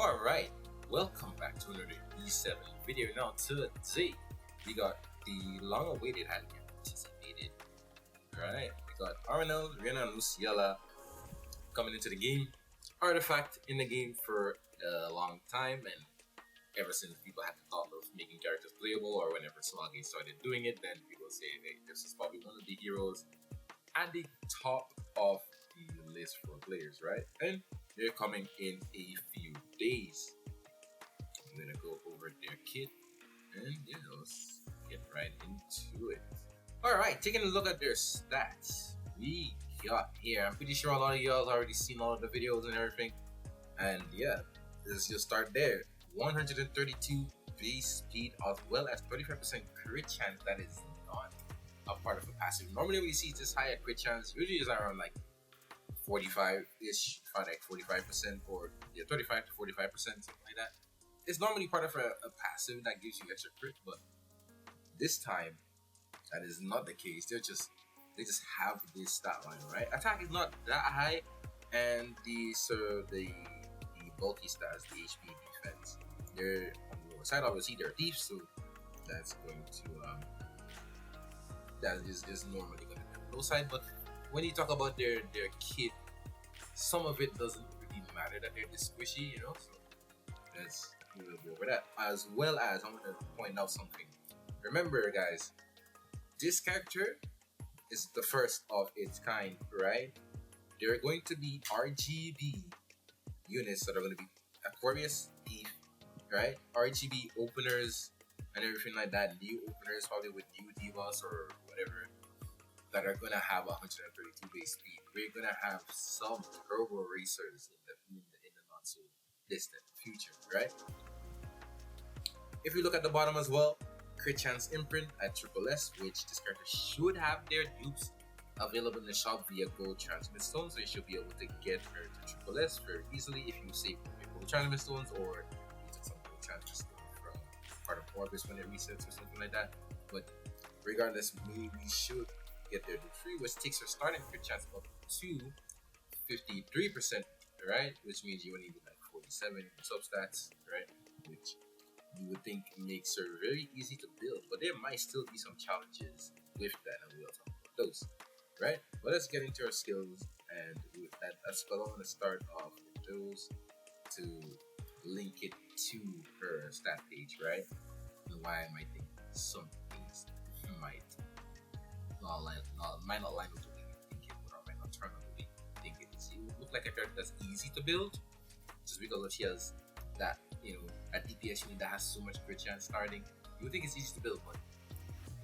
Alright, welcome back to another E7 video. Now today, we got the long-awaited highly anticipated. Alright, we got Arnold, Rhianna, and Luciella coming into the game. Artifact in the game for a long time, and ever since people had the thought of making characters playable, or whenever small games started doing it, then people say, hey, this is probably one of the heroes at the top of the list for players, right? And they're coming in a few days. I'm gonna go over their kit and yeah, let's get right into it. Alright, taking a look at their stats. We got here, I'm pretty sure a lot of y'all already seen all of the videos and everything. And yeah, let's just start there. 132 base speed as well as 35% crit chance. That is not a part of a passive. Normally when you see this high crit chance, usually is around like 45-ish, like 45%, or yeah, 35 to 45%, something like that. It's normally part of a passive that gives you extra crit, but this time that is not the case. They just have this stat line, right? Attack is not that high, and the bulky stats, the HP, defense, they're on the lower side. Obviously, they're thieves, so that's going to that is normally going to be on the low side. But when you talk about their kit, some of it doesn't really matter that they're this squishy, you know. So we'll go over that. As well as I'm going to point out something. Remember, guys, this character is the first of its kind, right? There are going to be RGB units that are going to be Aquarius, Thief, right? RGB openers and everything like that. New openers, probably with new divas or whatever, that are going to have 132 base speed. We're going to have some turbo racers in the not so distant future, right? If we look at the bottom as well, crit chance imprint at Triple S, which this character should have their dupes available in the shop via gold transmit stones, so you should be able to get her to Triple S very easily if you save your gold transmit stones, or you took some gold transmit stones from part of Orbis when it resets or something like that. But regardless, we should get their dupe free, which takes her starting crit chance up to 53%, right? Which means you only need like 47 in substats, right? Which you would think makes her very easy to build, but there might still be some challenges with that, and we'll talk about those, right? But let's get into our skills, and with that's what I want to start off with those to link it to her stat page, right? And why I might think some things might not line up with the way you think it would, or might not turn out the way you think it is. It would look like a character that's easy to build, just because she has that, you know, at DPS unit that has so much crit chance starting. You would think it's easy to build, but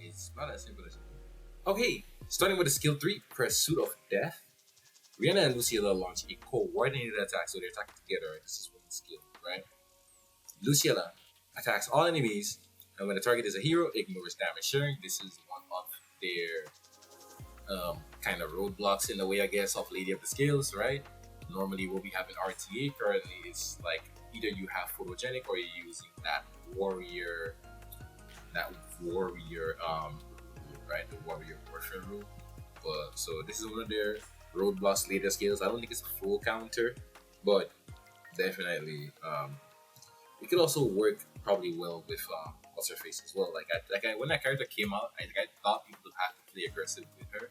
it's not as simple as you think. Okay, starting with the skill 3, Pursuit of Death. Rhianna and Luciella launch a coordinated attack, so they're attacking together. This is one skill, right? Luciella attacks all enemies, and when the target is a hero, ignores damage sharing. This is one of their kind of roadblocks in the way, I guess, of Lady of the Scales, right? Normally, what we have in RTA currently is like either you have photogenic or you're using that warrior, right? The warrior warfare rule. But so this is one of their roadblocks, later scales. I don't think it's a full counter, but definitely it could also work probably well with what's her face as well. When that character came out, I thought people would have to play aggressive with her.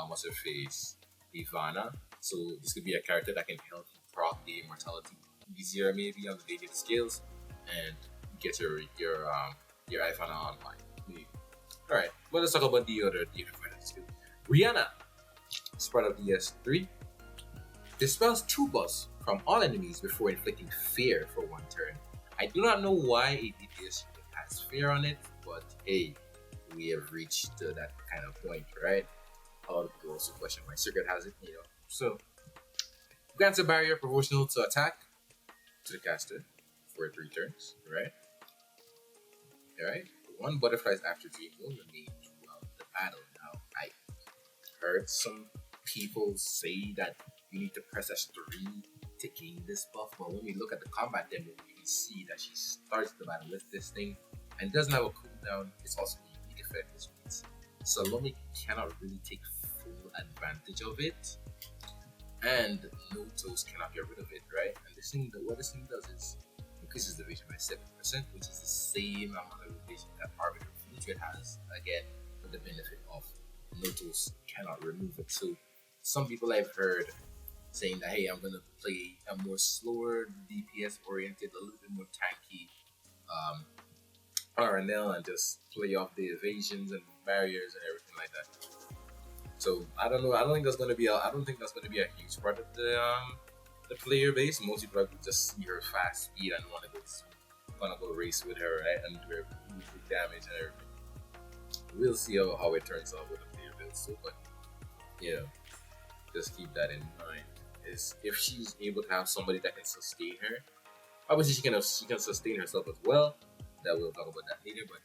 What's her face, Ivana. So this could be a character that can help you proc the immortality easier, maybe on the Lady of the Scales, and get your Ivana online. Maybe. All right, well, let's talk about the other skill. Rhianna, as part of DS3, dispels 2 buffs from all enemies before inflicting fear for 1 turn. I do not know why a DPS unit has fear on it, but hey, we have reached that kind of point, right? A lot of people also question why Secret has it, you know. So, grants a barrier proportional to attack to the caster for 3 turns, right? Alright, 1 butterfly's after dream will remain throughout the battle. Now, I heard some people say that you need to press S3 to gain this buff, but when we look at the combat demo, we can see that she starts the battle with this thing, and it doesn't have a cooldown. It's also a unique effect, which means Salome cannot really take full advantage of it. and no toes cannot get rid of it, right? And this thing, what this thing does is increases the evasion by 7%, which is the same amount of evasion that Arbiter Fluid has, again, with the benefit of no toes cannot remove it. So some people I've heard saying that, hey, I'm gonna play a more slower DPS oriented, a little bit more tanky RNL and just play off the evasions and barriers and everything like that. So I don't know. I don't think that's gonna be a. I don't think that's gonna be a huge part of the player base. Most people will just see her fast speed and wanna go race with her, right? And do her big damage and everything. We'll see how it turns out with the player build. So, but you know, just keep that in mind. Is if she's able to have somebody that can sustain her. Obviously, she can sustain herself as well. That we'll talk about that later. But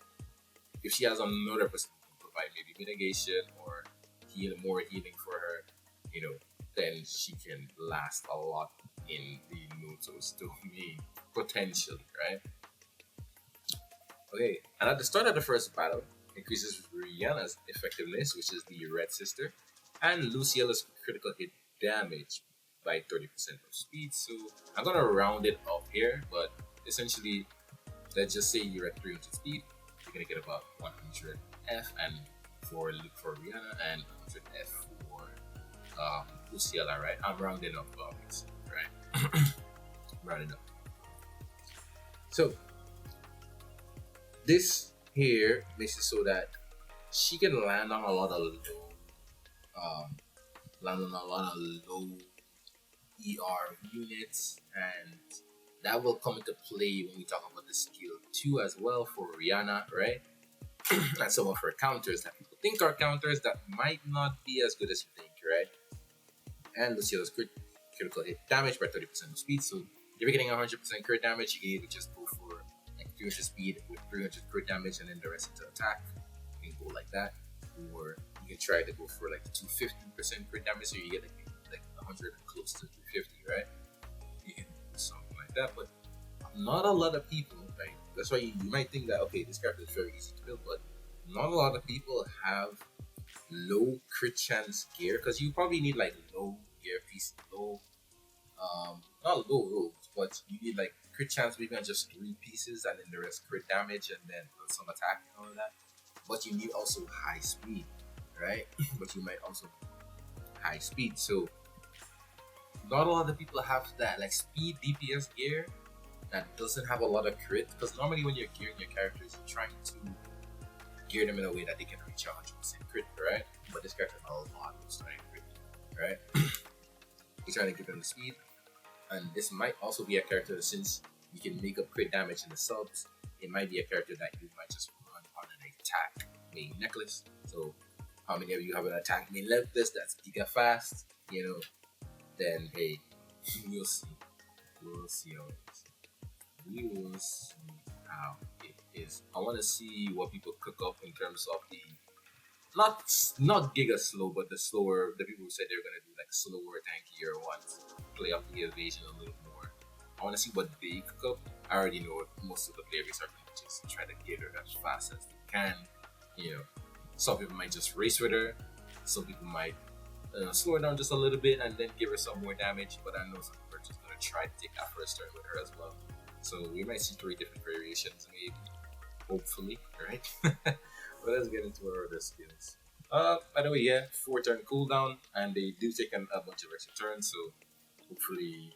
if she has another person who can provide maybe mitigation or more healing for her, then she can last a lot in the Noto's domain potentially, right? Okay, and at the start of the first battle, increases Rhianna's effectiveness, which is the red sister, and Luciella's critical hit damage by 30% of speed. So I'm gonna round it up here, but essentially, let's just say you're at 300 speed, you're gonna get about 100 F, and for Rhianna, and 100 F for Luciella, right? I'm rounding up, obviously, right? Rounding up. So this here makes it so that she can land on a lot of low ER units, and that will come into play when we talk about the skill 2 as well for Rhianna, right? And some of her counters that people think are counters that might not be as good as you think, right? And Luciella's critical hit damage by 30% of speed. So if you're getting 100% crit damage, you can either just go for like 300 speed with 300 crit damage and then the rest into attack. You can go like that, or you can try to go for like 250% crit damage, so you get like 100 and close to 350, right? You can do something like that, but not a lot of people, right? That's why you might think that, okay, this character is very easy to build, but not a lot of people have low crit chance gear, because you probably need like low gear piece, not low rolls, but you need like crit chance maybe on just 3 pieces, and then the rest crit damage, and then some attack and all of that. But you need also high speed, right? But you might also high speed, so not a lot of people have that like speed DPS gear that doesn't have a lot of crit, because normally when you're gearing your characters, you're trying to gear them in a way that they can reach 100% crit, right? But this character has a lot of starting crit, right? You're trying to give them the speed, and this might also be a character, since you can make up crit damage in the subs, it might be a character that you might just run on an attack main necklace. So how many of you have an attack main necklace that's giga fast, then hey, we'll see. We'll see how it is. We will see how it is. I want to see what people cook up in terms of the not giga slow, but the people who said they're gonna do like slower, tankier ones, play up the evasion a little more. I want to see what they cook up. I already know what most of the players are going to just try to get her as fast as they can. Some people might just race with her. Some people might slow her down just a little bit and then give her some more damage. But I know some people are just going to try to take that first turn with her as well. So we might see 3 different variations, maybe. Hopefully, right? But let's get into our other skills. By the way, 4 turn cooldown, and they do take a bunch of extra turns. So hopefully,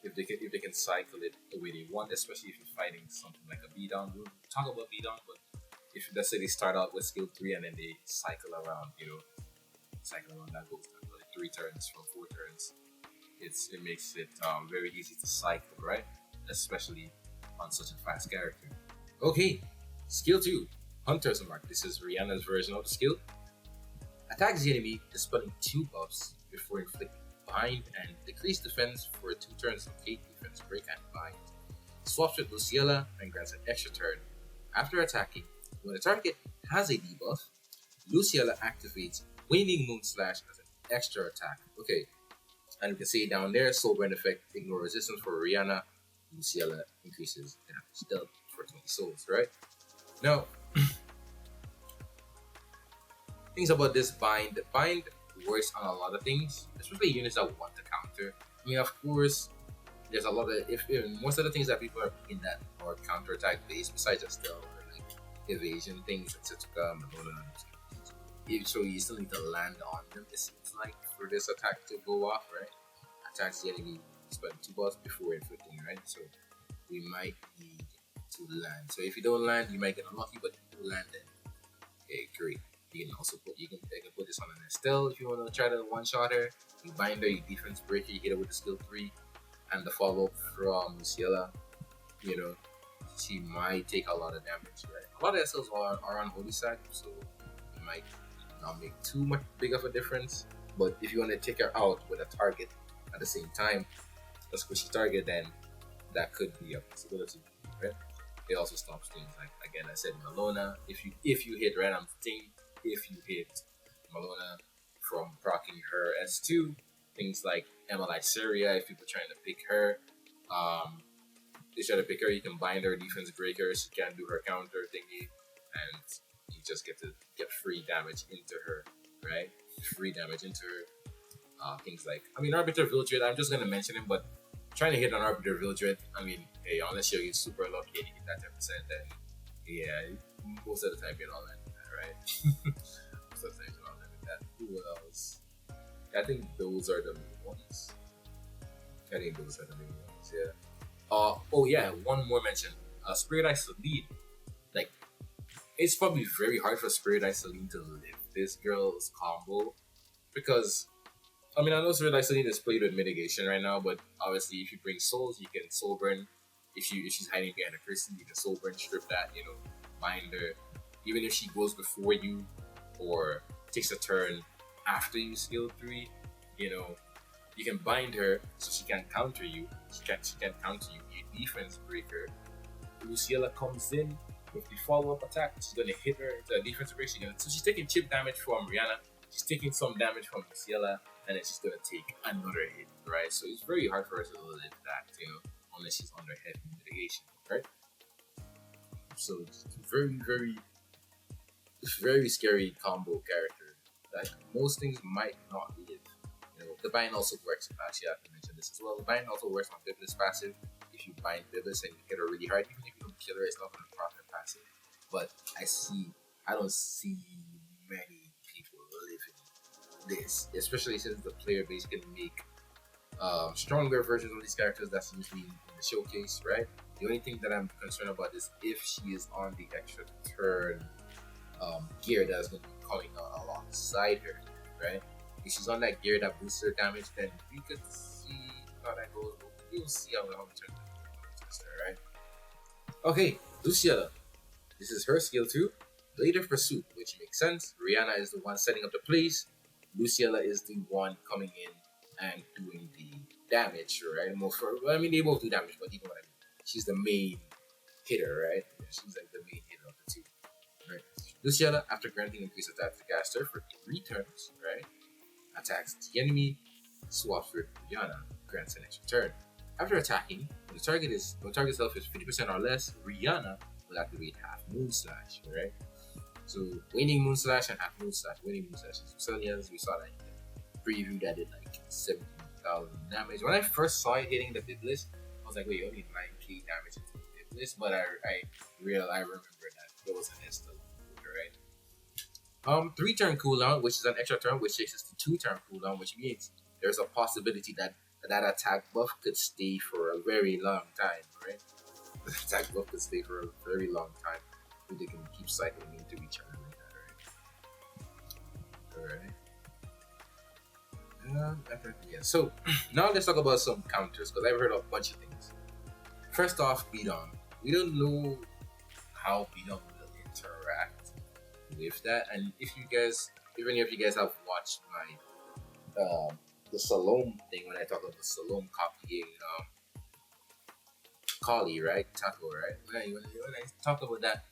if they can cycle it the way they want, especially if you're fighting something like a beatdown, we'll talk about beatdown. But if let's say they start out with skill 3 and then they cycle around, that goes like 3 turns from 4 turns. It makes it very easy to cycle, right? Especially on such a fast character. Okay, skill 2, Hunter's Mark. This is Rhianna's version of the skill. Attacks the enemy dispelling 2 buffs before inflicting bind and decrease defense for 2 turns. Locate defense, break, and bind. Swaps with Luciella and grants an extra turn. After attacking, when the target has a debuff, Luciella activates Waning Moon Slash as an extra attack. Okay, and you can see down there, Soulburn effect, ignore resistance for Rhianna. Luciella increases damage dealt for 20 souls, right? Now, things about this bind. Bind works on a lot of things, especially units that want to counter. I mean, of course, there's a lot of if most of the things that people are in that are counter attack based, besides just the like evasion things, etc. So you still need to land on them. It seems like for this attack to go off, right? Attacks the enemy spend 2 balls before inflicting, right? So we might need to land. So if you don't land, you might get unlucky, but if you land, then okay, great. You can also put you can put this on an Estelle if you want to try to one shot her. You bind her, you defense breaker, you hit her with the skill 3, and the follow up from Luciella. You know, she might take a lot of damage, right? A lot of SLs are on Holy Sack, so it might not make too much big of a difference. But if you want to take her out with a target at the same time, a squishy target, then that could be a possibility, right? It also stops things like, again, I said Malona. If you hit random thing, if you hit Malona from proccing her S2, things like MLI Syria, if people are trying to pick her, they try to pick her, you can bind her, defense breaker, she can't do her counter thingy, and you just get to get free damage into her, right? Free damage into her. Things like, I mean, Arbiter Vildred, I'm just going to mention him, but trying to hit on Arbiter Vildred, I mean, hey, unless you're super lucky and you get that 10%, then yeah, most of the time you're not landing that, right? Most of the time you're not landing that. Who else? I think those are the main ones. Yeah. Oh yeah, one more mention. Spirit Eye Celine. Like, it's probably very hard for Spirit Eye Celine to live this girl's combo because I mean, I know Spirit Eye Celine is played with mitigation right now, but obviously if you bring souls, you can soul burn. If she's hiding behind a person, you can soul burn, strip that, bind her. Even if she goes before you or takes a turn after you skill 3, you can bind her so she can't counter you. She can't counter you. You defense breaker. Luciella comes in with the follow-up attack. She's gonna hit her into a defense break. So she's taking chip damage from Rhianna. She's taking some damage from Luciella, and then she's gonna take another hit, right? So it's very hard for her to live that, unless she's under heavy mitigation, right? So it's very scary combo character that most things might not live. The bind also works. Actually, I have to mention this as well. The bind also works on Biblis passive. If you bind Biblis and you hit her really hard, even if you don't kill her, it's not going to profit passive. But I don't see many people living this, especially since the player base can make stronger versions of these characters. That's usually in the showcase, right? The only thing that I'm concerned about is if she is on the extra turn gear that is going to be coming alongside her, right? If she's on that gear that boosts her damage, then we could see how that goes. We'll see how the turn test her, right? Okay, Luciella. This is her skill 2, Blade of Pursuit, which makes sense. Rhianna is the one setting up the plays. Luciella is the one coming in and doing the damage, right? They both do damage, but you know what I mean. She's the main hitter, right? She's like the main hitter of the two, right? Luciella, after granting increased attack to the caster for 3 turns, right? Attacks the enemy, swaps with Rhianna, grants an extra turn. After attacking, when the target health is 50% or less, Rhianna will activate Half Moon Slash, right? So waning Moon Slash and Half Moon Slash. Waning Moon Slash is Lucelia's. We saw that in the preview that did like 17,000 damage. When I first saw it hitting the Biblis, I was like, wait, only 9k damage into the Biblis, but I remember that there was an Estelle, right? 3 turn cooldown, which is an extra turn, which takes us to 2 turn cooldown, which means there's a possibility that attack buff could stay for a very long time, right? The attack buff could stay for a very long time. So they can keep cycling into each other like that, right? Yeah. So now let's talk about some counters because I've heard a bunch of things. First off, Beat-On. We don't know how Beat-On will interact with that, and if any of you guys have watched my the Salome thing when I talk about Salome copying Kali, right? Taco, right? When I talk about that,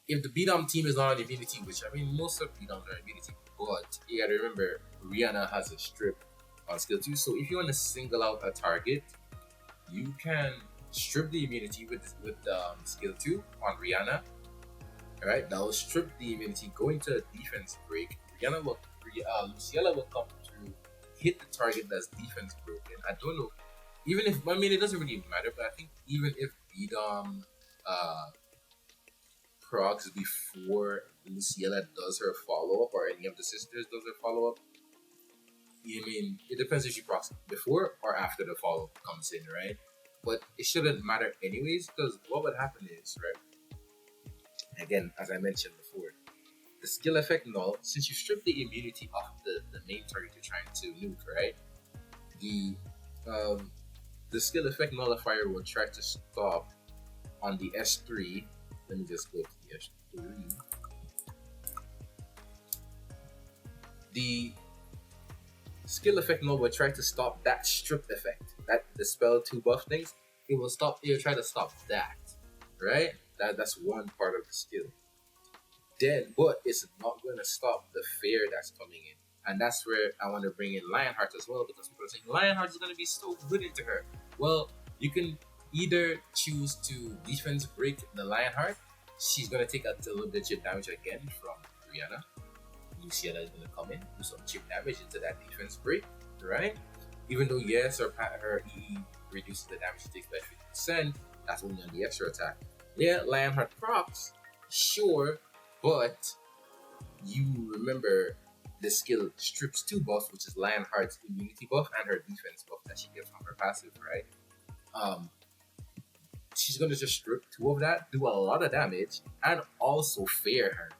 if the Beat-On team is not on immunity, which I mean most of Beat-Ons are immunity, but you gotta remember Rhianna has a strip on skill 2, so if you want to single out a target, you can strip the immunity with skill 2 on Rhianna. Alright, that will strip the immunity, go into a defense break. Rhianna will Luciella will come through, hit the target that's defense broken. I don't know. Even if I mean it doesn't really matter, but I think even if Bidom uh procs before Luciella does her follow up or any of the sisters does her follow up, I mean it depends if she procs before or after the follow up comes in, right? But it shouldn't matter anyways, because what would happen is, right? Again, as I mentioned before, the skill effect null, since you strip the immunity off the main target you're trying to nuke, right? The um, the skill effect nullifier will try to stop on the S3. Let me just go to the S3. The skill effect null will try to stop that strip effect, that the spell 2 buff things. It will stop. It will try to stop that, right? That's one part of the skill. Then, but it's not going to stop the fear that's coming in. And that's where I want to bring in Lionheart as well, because people are saying Lionheart is going to be so good into her. Well, you can either choose to defense break the Lionheart. She's going to take a little bit of chip damage again from Rhianna. Luciella is going to come in, do some chip damage into that defense break, right? Even though, yes, her EE reduces the damage she takes by 50%, that's only on the extra attack. Yeah, Lionheart procs, sure, but you remember the skill strips 2 buffs, which is Lionheart's immunity buff and her defense buff that she gets from her passive, right? She's gonna just strip 2 of that, do a lot of damage, and also fear her.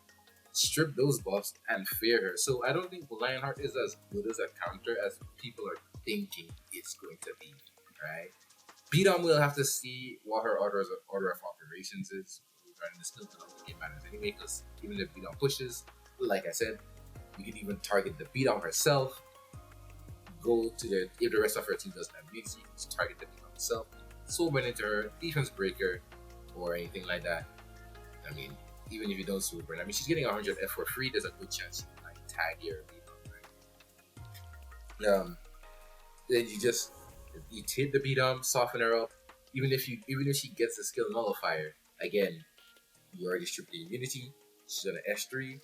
Strip those buffs and fear her. So I don't think Lionheart is as good as a counter as people are thinking it's going to be, right? Bidom will have to see what her order of operations is regarding the skill, because I don't think it matters anyway, because even if Bidom pushes, like I said, you can even target the Bidom herself, go to the, if the rest of her team doesn't have immunity, just target the Bidom herself, soul burn into her, defense breaker, or anything like that. I mean, even if you don't soul burn, I mean, she's getting 100 F for free, there's a good chance she can like tag your Bidom, right? Then you hit the Bidom, soften her up. Even if she gets the skill nullifier, again, you already stripped the immunity. She's gonna S3.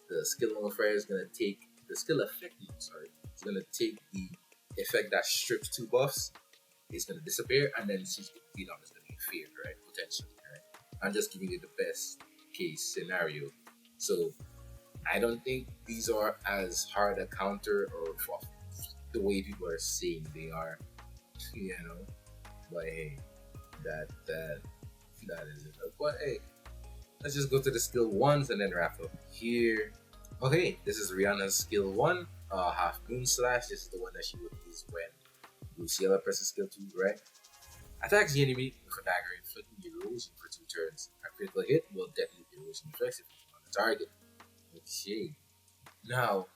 The skill nullifier is gonna take the skill effect. Sorry, it's gonna take the effect that strips 2 buffs. It's gonna disappear, and then Bidom is gonna get feared, right? Potentially, right? I'm just giving you the best case scenario. So I don't think these are as hard a counter or the way people are saying they are, you know. But hey, that is it. But hey, let's just go to the skill 1s and then wrap up here. Okay, this is Rhianna's skill 1, half moon slash. This is the one that she would use when Luciella presses skill 2, right? Attacks the enemy with a dagger, inflicting erosion for 2 turns. A critical hit will detonate the erosion effects if it's on the target. Okay. Now,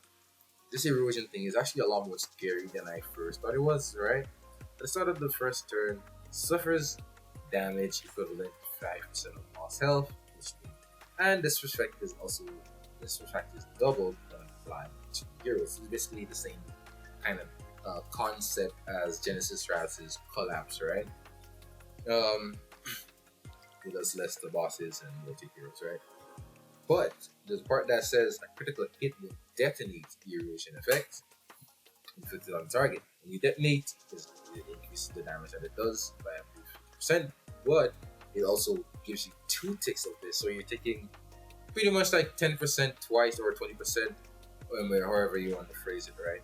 this erosion thing is actually a lot more scary than I first thought it was, right? At the start of the first turn, suffers damage equivalent to 5% of lost health, and this effect is doubled when applied to heroes. It's basically the same kind of concept as Genesis Strauss's collapse, right? It does less to bosses and multi heroes, right? But there's a part that says a critical hit will detonate the erosion effect inflicted on the target. When you detonate, it increases the damage that it does by 50%, but it also gives you 2 ticks of this. So you're taking pretty much like 10% twice or 20%, however you want to phrase it, right?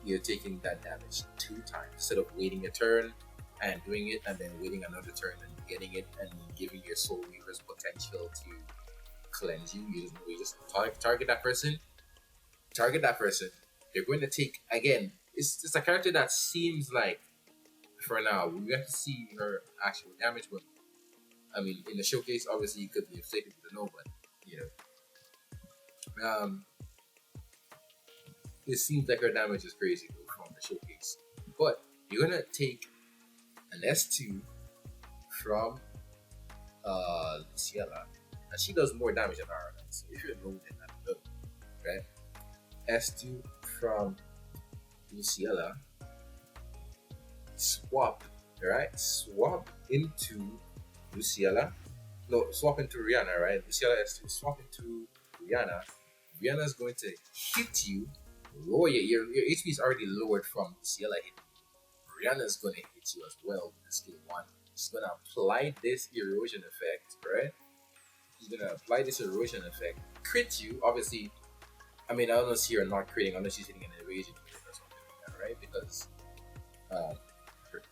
You're taking that damage 2 times instead of waiting a turn and doing it and then waiting another turn and getting it and giving your soul weavers potential to cleanse you. You just target that person. They're going to take, again, it's a character that seems like, for now, we have to see her actual damage, but I mean, in the showcase, obviously, you could be inflated with a no, but you know, it seems like her damage is crazy though from the showcase. But you're gonna take an S2 from Luciella, and she does more damage than Rhianna. So if you're low, then I don't know, right? S2 from Luciella, swap into Luciella. No, swap into Rhianna, right? Luciella S2, swap into Rhianna. Rhianna is going to hit you lower your HP is already lowered from Luciella hit. Rhianna's gonna hit you as well with the skill one. She's gonna apply this erosion effect, right? She's gonna apply this erosion effect, crit you. Obviously, I mean, I don't see her not critting unless she's hitting an evasion or something like that, right? Because um,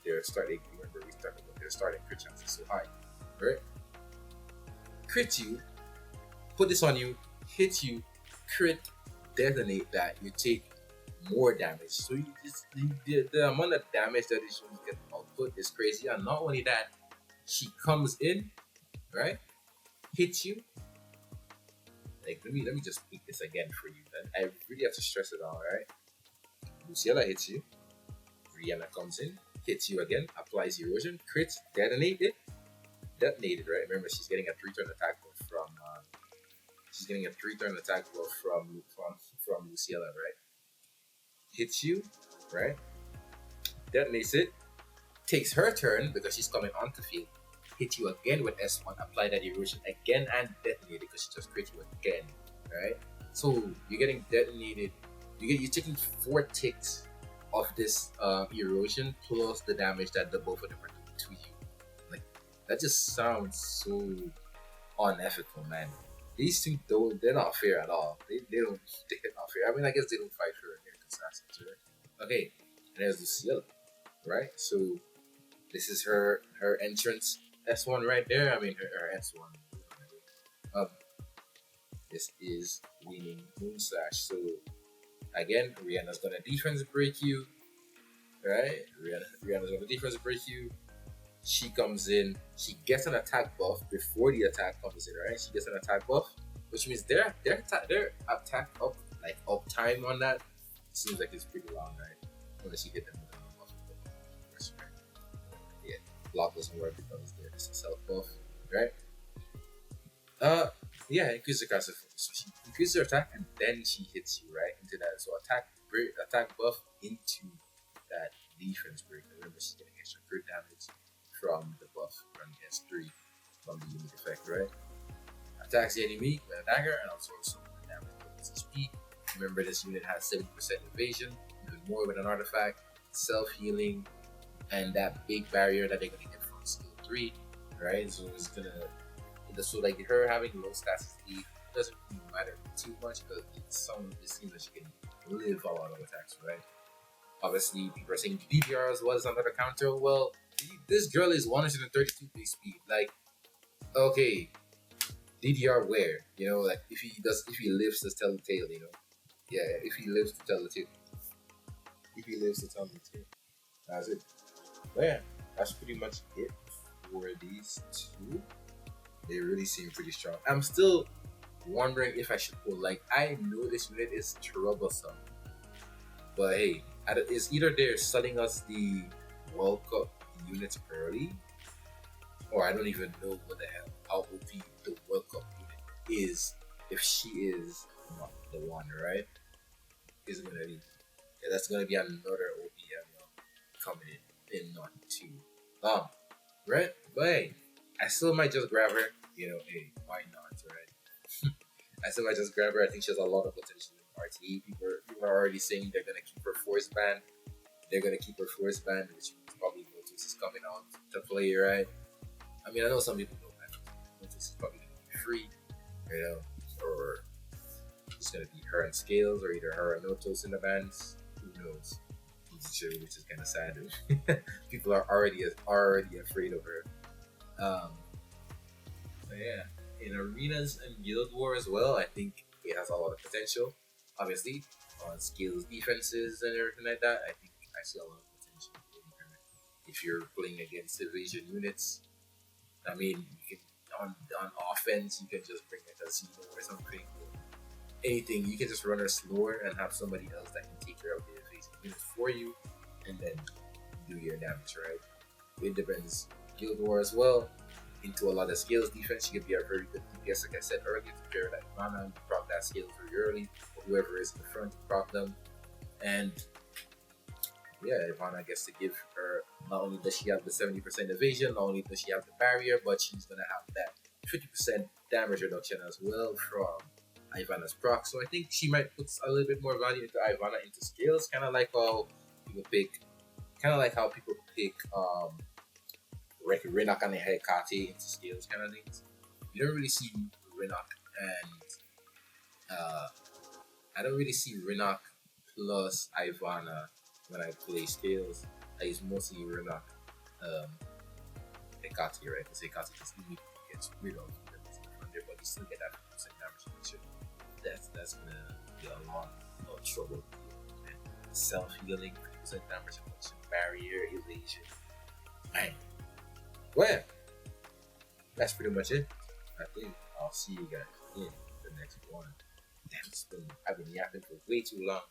they're starting. Remember, we started. Their starting crit chances so high, right? Crit you, put this on you, hit you, crit, detonate that. You take more damage. So the amount of damage that this unit can output is crazy. And not only that, she comes in, right? Hits you. Like let me just speak this again for you. And I really have to stress it all, right? Luciella hits you. Rhianna comes in, hits you again, applies erosion, crits, detonated, right? Remember, she's getting a 3-turn attack buff from. She's getting a 3-turn attack buff from Luciella, right? Hits you, right? Detonates it, takes her turn because she's coming onto field. Hit you again with S1, apply that erosion again and detonate it because she just crit you again, right? So you're getting detonated. You're taking 4 ticks of this erosion plus the damage that the both of them are doing to you. Like that just sounds so unethical, man. These two they're not fair at all. They're not fair. I mean, I guess they don't fight fair in their assassins, right? Okay, and there's Luciella, right? So this is her entrance S1 right there. I mean her S1. Um, this is winning Moonslash. So again, Rhianna's gonna defense break you, right? Rhianna's gonna defense break you. She comes in, she gets an attack buff before the attack comes in, right? She gets an attack buff, which means their attack up time on that seems like it's pretty long, right? Unless you hit them with a buff, right? Yeah, block doesn't work because there's a self buff, right? Yeah, increase the cast. So she increases her attack and then she hits you right into that. So attack buff into that defense break. Remember, she's getting extra crit damage from the buff from S3 from the unique effect, right? Attacks the enemy with a dagger and also some damage with HP. Remember, this unit has 70% evasion, even more with an artifact, self healing, and that big barrier that they're gonna get from skill 3, right? So it's gonna. So like her having low stats doesn't really matter too much because it seems that she can live a lot of attacks, right? Obviously, people are saying DDR as well as another counter. Well, this girl is 132 base speed. Like, okay, DDR where? You know, like if he lives to tell the tale, you know, yeah, if he lives to tell the tale, that's it. But yeah, that's pretty much it for these two. They really seem pretty strong. I'm still wondering if I should pull. Like, I know this unit is troublesome, but hey, it's either they're selling us the World Cup units early, or I don't even know what the hell how OP the World Cup unit is. If she is not the one, right? Is gonna be that's gonna be another OP coming in not too long, right? But hey, I still might just grab her. You know, hey, why not, right? I still might just grab her. I think she has a lot of potential in RTE. People are already saying they're gonna keep her force band. Which means probably Lotus is coming out to play, right? I mean, I know some people know that Lotus is probably gonna be free, you know, or it's gonna be her and Scales, or either her and Lotus in the bands. Who knows? Which is kind of sad. People are already afraid of her. But yeah, in arenas and Guild War as well, I think it has a lot of potential. Obviously, on skills, defenses, and everything like that, I think I see a lot of potential in her. If you're playing against evasion units, I mean, you can on offense, you can just bring a casino or something. Anything, you can just run her slower and have somebody else that can take care of the evasion units for you, and then do your damage, right? It depends. Guild War as well. Into a lot of skills defense, you can be a very good DPS, like I said earlier, to pair that mana, you proc that skill very early, or whoever is in the front, you proc them. And yeah, Ivana gets to give her, not only does she have the 70% evasion, not only does she have the barrier, but she's gonna have that 50% damage reduction as well from Ivana's proc. So I think she might put a little bit more value into Ivana into skills, kind of like how people pick, Renak and Hekate into skills kind of things. You don't really see Renak and uh, I don't really see Renak plus Ivana when I play skills. I use mostly Renak, um, Hekate, right? Because Hekate just immediately gets rid of them under, but you still get that percent damage reduction. That's gonna be a lot of trouble. Self healing, percent damage reduction, barrier evasion. Man, well, that's pretty much it. I think I'll see you guys in the next one. Damn, I've been yapping for way too long.